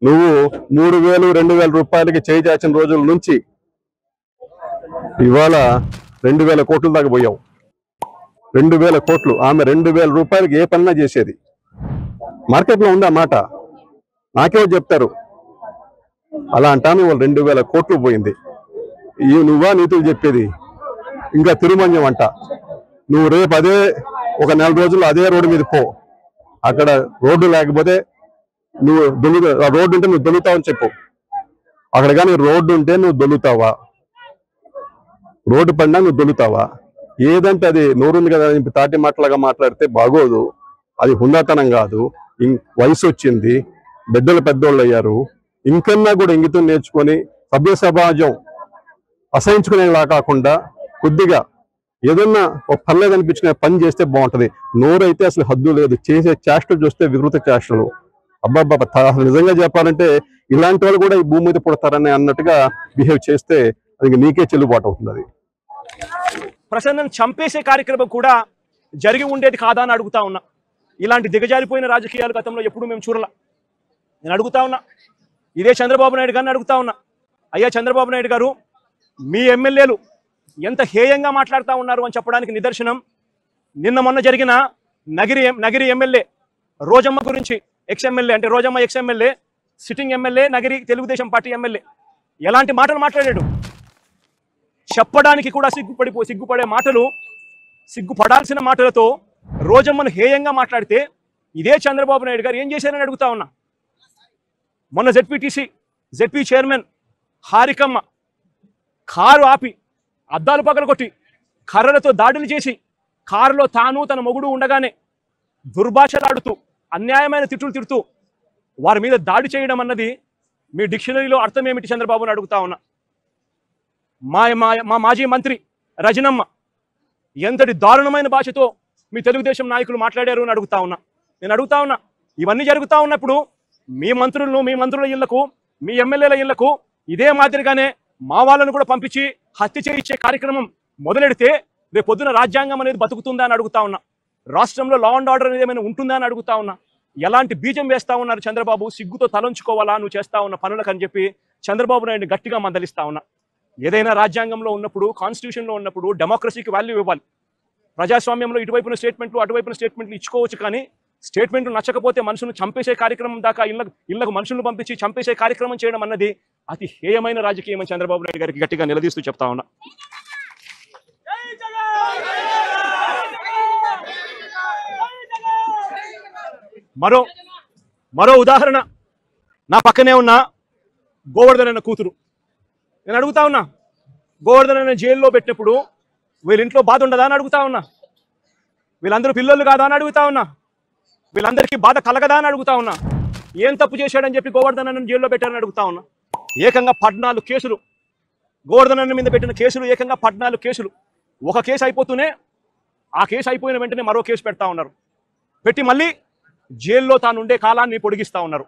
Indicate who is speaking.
Speaker 1: నువ్వు 3,000 2,000 రూపాయలకి చేయి చాచిన రోజుల నుంచి ఇవాళ 2,000 కోట్ల దాకా పోయావు. 2,000 కోట్లు. ఆమె 2,000 రూపాయలకి ఏ పనినా చేసేది. మార్కెట్లో ఉందా మాట? నాకేమో చెప్తారు. అలా అంటాను. వాళ్ళు 2,000 కోట్లు పోయింది. నువ్వా నీతులు చెప్పేది? ఇంకా తిరుమంజం అంట. నువ్వు రేపు అదే ఒక నెల రోజుల్లో అదే రోడ్డు మీద పో. అక్కడ రోడ్డు లేకపోతే నువ్వు రోడ్డు ఉంటే నువ్వు దొలుతావని చెప్పు. అక్కడ కానీ రోడ్డు ఉంటే నువ్వు దొలుతావా? రోడ్డు పడినా నువ్వు దొలుతావా? ఏదంటే అది నోరుంది కదా తాటి మాటలాగా మాట్లాడితే బాగోదు. అది హుందాతనం కాదు. వయసు వచ్చింది, బిడ్డలు పెద్దోళ్ళు అయ్యారు. ఇంకన్నా కూడా ఇంగితం నేర్చుకొని సభ్య సమాజం అసహించుకునేలా కాకుండా కొద్దిగా ఏదన్నా ఒక పర్లేదు అనిపించుకునే పని చేస్తే బాగుంటది. నోరైతే అసలు హద్దు లేదు. చేసే చేష్టలు చూస్తే వికృత చేష్టలు. అబ్బాబ్బా, అసలు నిజంగా చెప్పాలంటే ఇలాంటి వాళ్ళు కూడా ఈ భూమి మీద పుడతారని అన్నట్టుగా బిహేవ్ చేస్తే అది నీకే చెల్లుబాటు అవుతుంది. అది
Speaker 2: ప్రసన్నను చంపేసే కార్యక్రమం కూడా జరిగి ఉండేది కాదా అని అడుగుతా ఉన్నా. ఇలాంటి దిగజారిపోయిన రాజకీయాలు గతంలో ఎప్పుడు మేము చూడలా. నేను అడుగుతా ఉన్నా, ఇదే చంద్రబాబు నాయుడు గారిని అడుగుతా ఉన్నా, అయ్యా చంద్రబాబు నాయుడు గారు, మీ ఎమ్మెల్యేలు ఎంత హేయంగా మాట్లాడుతూ ఉన్నారు అని చెప్పడానికి నిదర్శనం నిన్న మొన్న జరిగిన నగిరి ఎమ్మెల్యే రోజమ్మ గురించి, ఎక్స్ఎమ్మెల్యే అంటే Rojamma ex-MLA, sitting MLA, Nagari Telugu Desam party MLA ఎలాంటి మాటలు మాట్లాడాడు. చెప్పడానికి కూడా సిగ్గుపడే మాటలు, సిగ్గుపడాల్సిన మాటలతో రోజమ్మను హేయంగా మాట్లాడితే ఇదే చంద్రబాబు నాయుడు గారు ఏం చేశారని అడుగుతా ఉన్నా. మొన్న జెడ్పీ చైర్మన్ హారికమ్మ కారు ఆపి అద్దాలు పగలగొట్టి కర్రలతో దాడులు చేసి కారులో తాను తన మొగుడు ఉండగానే దుర్భాషలాడుతూ అన్యాయమైన తిట్టులు తిడుతూ వారి మీద దాడి చేయడం అన్నది మీ డిక్షనరీలో అర్థం ఏమిటి చంద్రబాబుని అడుగుతా ఉన్నా. మా మాజీ మంత్రి రజనమ్మ ఎంతటి దారుణమైన భాషతో మీ తెలుగుదేశం నాయకులు మాట్లాడారు అని అడుగుతా ఉన్నా. నేను అడుగుతా ఉన్నా, ఇవన్నీ జరుగుతూ ఉన్నప్పుడు మీ మంత్రుల ఇళ్లకు, మీ ఎమ్మెల్యేల ఇళ్లకు ఇదే మాదిరిగానే మా వాళ్ళను కూడా పంపించి హత్య చేయించే కార్యక్రమం మొదలెడితే రేపు పొద్దున రాజ్యాంగం అనేది బతుకుతుందా అని అడుగుతా ఉన్నా. రాష్ట్రంలో లా అండ్ ఆర్డర్ అనేది ఏమైనా ఉంటుందా అని అడుగుతా ఉన్నా. ఎలాంటి బీజం వేస్తా ఉన్నారు చంద్రబాబు? సిగ్గుతో తలంచుకోవాలా నువ్వు చేస్తా ఉన్న పనులకు అని చెప్పి చంద్రబాబు నాయుడిని గట్టిగా మందలిస్తా ఉన్నా. ఏదైనా రాజ్యాంగంలో ఉన్నప్పుడు, కాన్స్టిట్యూషన్లో ఉన్నప్పుడు డెమోక్రసీకి వాల్యూ ఇవ్వాలి. ప్రజాస్వామ్యంలో ఇటువైపున స్టేట్మెంట్లు అటువైపున స్టేట్మెంట్లు ఇచ్చుకోవచ్చు, కానీ స్టేట్మెంట్లు నచ్చకపోతే మనుషులను చంపేసే కార్యక్రమం దాకా ఇళ్లకు మనుషులను పంపించి చంపేసే కార్యక్రమం చేయడం అన్నది అతి హేయమైన రాజకీయం అని చంద్రబాబు నాయుడు గారికి గట్టిగా నిలదీస్తూ చెప్తా ఉన్నా. మరో ఉదాహరణ, నా పక్కనే ఉన్న గోవర్ధన్ అన్న కూతురు. నేను అడుగుతా ఉన్నా, గోవర్ధన్ అన్న జైల్లో పెట్టినప్పుడు వీళ్ళ ఇంట్లో బాధ ఉండదా అని అడుగుతా ఉన్నా. వీళ్ళందరూ పిల్లలు కాదా అని అడుగుతా ఉన్నా. వీళ్ళందరికీ బాధ కలగదా అని అడుగుతా ఉన్నా. ఏం తప్పు చేశాడని చెప్పి గోవర్ధన్ అన్న జైల్లో పెట్టారని అడుగుతా ఉన్నా. ఏకంగా 14 కేసులు, గోవర్ధన్ అన్న మీద పెట్టిన కేసులు ఏకంగా 14 కేసులు. ఒక కేసు అయిపోతూనే ఆ కేసు అయిపోయిన వెంటనే మరో కేసు పెడతా ఉన్నారు. పెట్టి మళ్ళీ జైల్లో తాను ఉండే కాలాన్ని పొడిగిస్తా ఉన్నారు.